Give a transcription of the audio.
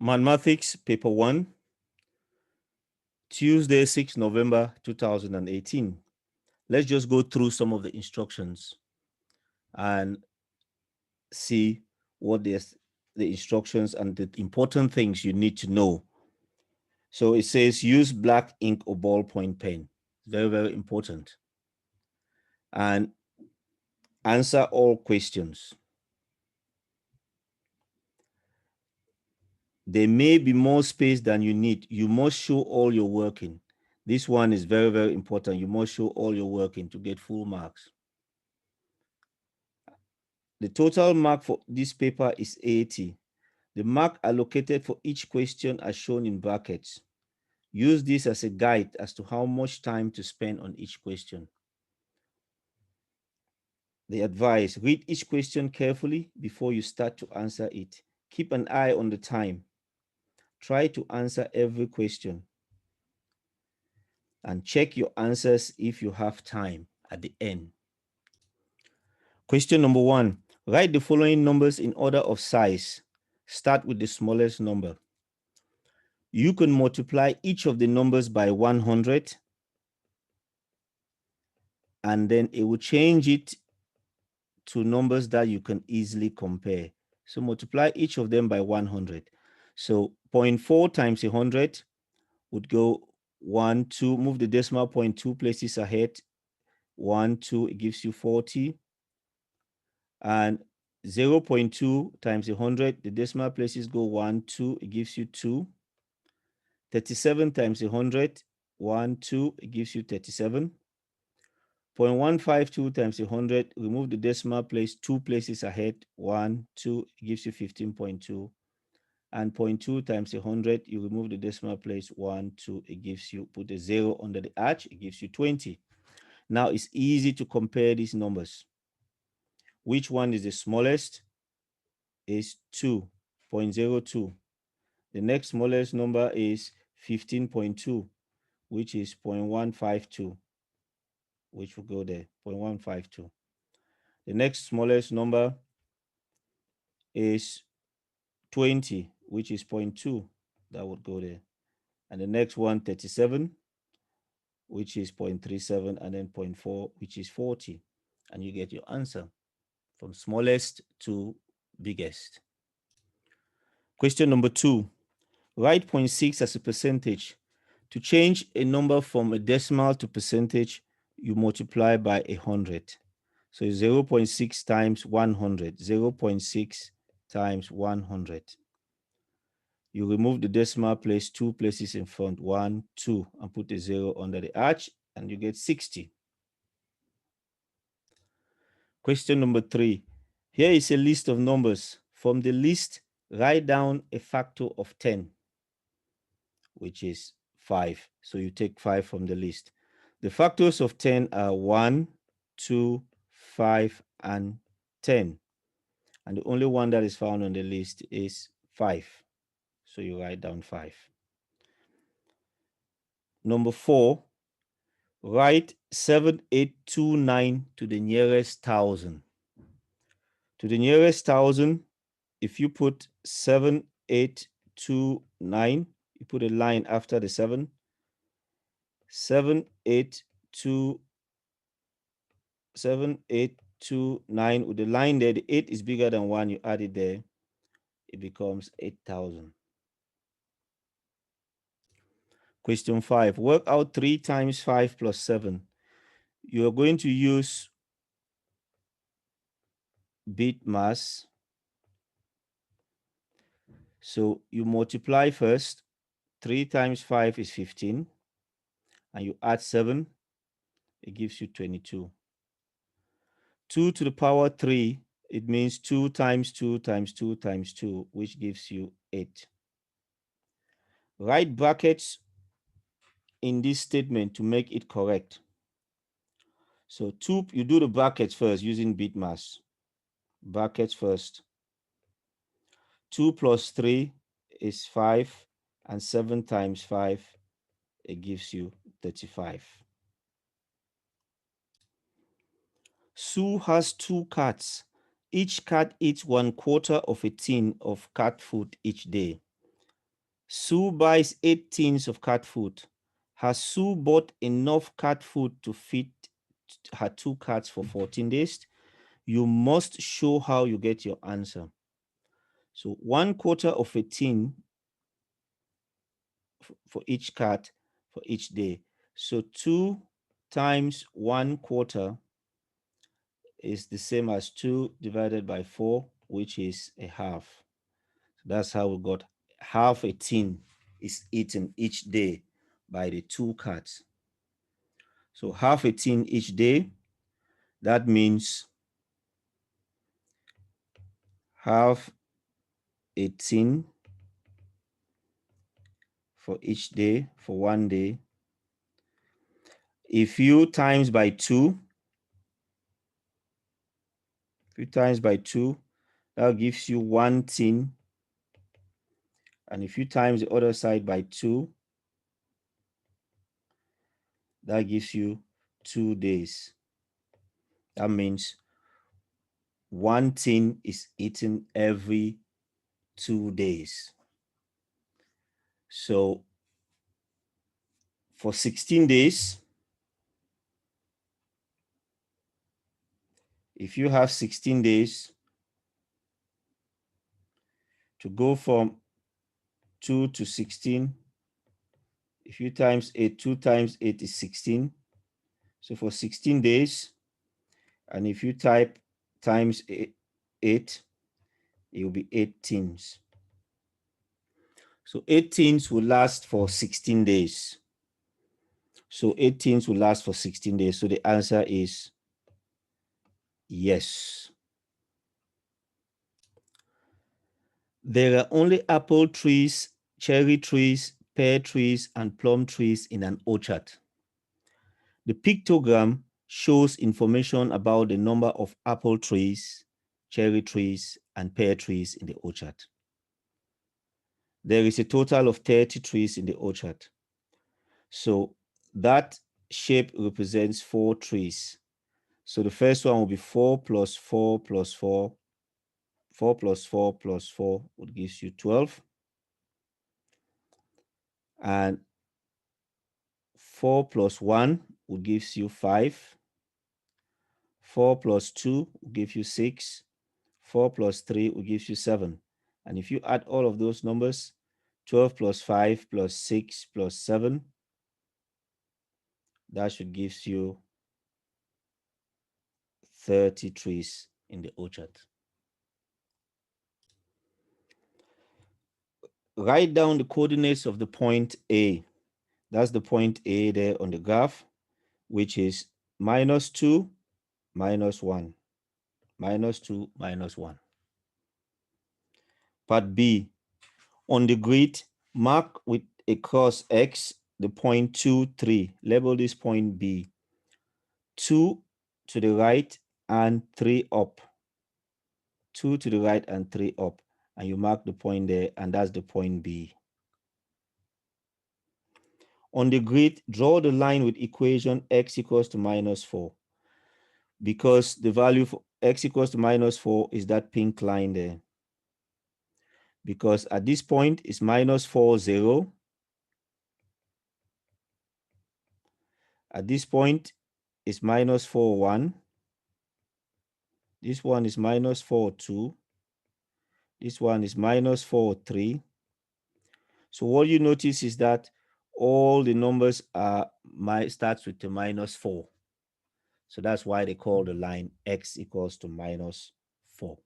Mathematics, Paper 1, Tuesday, 6 November 2018. Let's just go through some of the instructions and see what the instructions and the important things you need to know. So it says use black ink or ballpoint pen. Very, very important. And answer all questions. There may be more space than you need. You must show all your working. This one is very, very important. You must show all your working to get full marks. The total mark for this paper is 80. The mark allocated for each question are shown in brackets. Use this as a guide as to how much time to spend on each question. The advice: read each question carefully before you start to answer it. Keep an eye on the time. Try to answer every question. And check your answers if you have time at the end. Question number 1. Write the following numbers in order of size. Start with the smallest number. You can multiply each of the numbers by 100 and then it will change it to numbers that you can easily compare. So multiply each of them by 100. So 0.4 times 100 would go 1, 2, move the decimal point 2 places ahead. 1, 2, it gives you 40. And 0.2 times 100, the decimal places go 1, 2, it gives you 2. 37 times 100, 1, 2, it gives you 37. 0.152 times 100, remove the decimal place 2 places ahead, 1, 2, it gives you 15.2. And 0.2 times 100, you remove the decimal place 1, 2, it gives you, put a 0 under the arch, it gives you 20. Now it's easy to compare these numbers. Which one is the smallest? Is 2.02. The next smallest number is 15.2, which is 0.152, which will go there, 0.152. The next smallest number is 20, which is 0.2, that would go there. And the next one, 37, which is 0.37, and then 0.4, which is 40. And you get your answer from smallest to biggest. Question number 2. Write 0.6 as a percentage. To change a number from a decimal to percentage, you multiply by 100. So 0.6 times 100, 0.6 times 100. You remove the decimal place 2 places in front, 1, 2, and put a 0 under the arch, and you get 60. Question number 3. Here is a list of numbers. From the list, write down a factor of 10, which is 5. So you take 5 from the list. The factors of 10 are 1, 2, 5, and 10. And the only one that is found on the list is 5. So you write down 5. Number 4, write 7829 to the nearest thousand. To the nearest thousand, if you put 7829, you put a line after the 7. 7829 with the line there, the 8 is bigger than 1, you add it there, it becomes 8,000. Question 5. Work out 3 times 5 plus 7. You are going to use bit mass. So you multiply first. 3 times 5 is 15. And you add 7. It gives you 22. 2 to the power 3, it means 2 times 2 times 2 times 2, which gives you 8. Write brackets in this statement to make it correct. So 2, you do the brackets first using bit mass. Brackets first. 2 plus 3 is 5, and 7 times 5, it gives you 35. Sue has 2 cats. Each cat eats 1/4 of a tin of cat food each day. Sue buys 8 tins of cat food. Has Sue bought enough cat food to feed her 2 cats for 14 days? You must show how you get your answer. So 1/4 of a tin for each cat for each day. So 2 times 1/4 is the same as 2 divided by 4, which is a half. So that's how we got half a tin is eaten each day by the 2 cats. So half a tin each day, that means half a tin for each day, for 1 day. If you times by 2, that gives you 1 tin. And if you times the other side by 2, that gives you 2 days. That means 1 tin is eaten every 2 days. So for 16 days, if you have 16 days to go from 2 to 16, if you times 8, 2 times 8 is 16. So for 16 days, and if you type times 8, it will be 8 tins. So 8 tins will last for 16 days. So 8 tins will last for 16 days. So the answer is yes. There are only apple trees, cherry trees, pear trees, and plum trees in an orchard. The pictogram shows information about the number of apple trees, cherry trees, and pear trees in the orchard. There is a total of 30 trees in the orchard. So that shape represents 4 trees. So the first one will be 4 plus 4 plus 4. 4 plus 4 plus 4 would give you 12. And 4 plus 1 would give you 5. 4 plus 2 will give you 6. 4 plus 3 will give you 7. And if you add all of those numbers, 12 plus 5 plus 6 plus 7, that should give you 30 trees in the orchard. Write down the coordinates of the point A. That's the point A there on the graph, which is -2, -1, -2, -1. Part B. On the grid, mark with a cross X the point 2, 3. Label this point B. 2 to the right and 3 up. 2 to the right and 3 up. And you mark the point there, and that's the point B. On the grid, draw the line with equation x equals to -4. Because the value for x equals to -4 is that pink line there. Because at this point it's -4, 0. At this point it's -4, 1. This one is -4, 2. This one is -4, 3. So what you notice is that all the numbers starts with the -4. So that's why they call the line x equals to -4.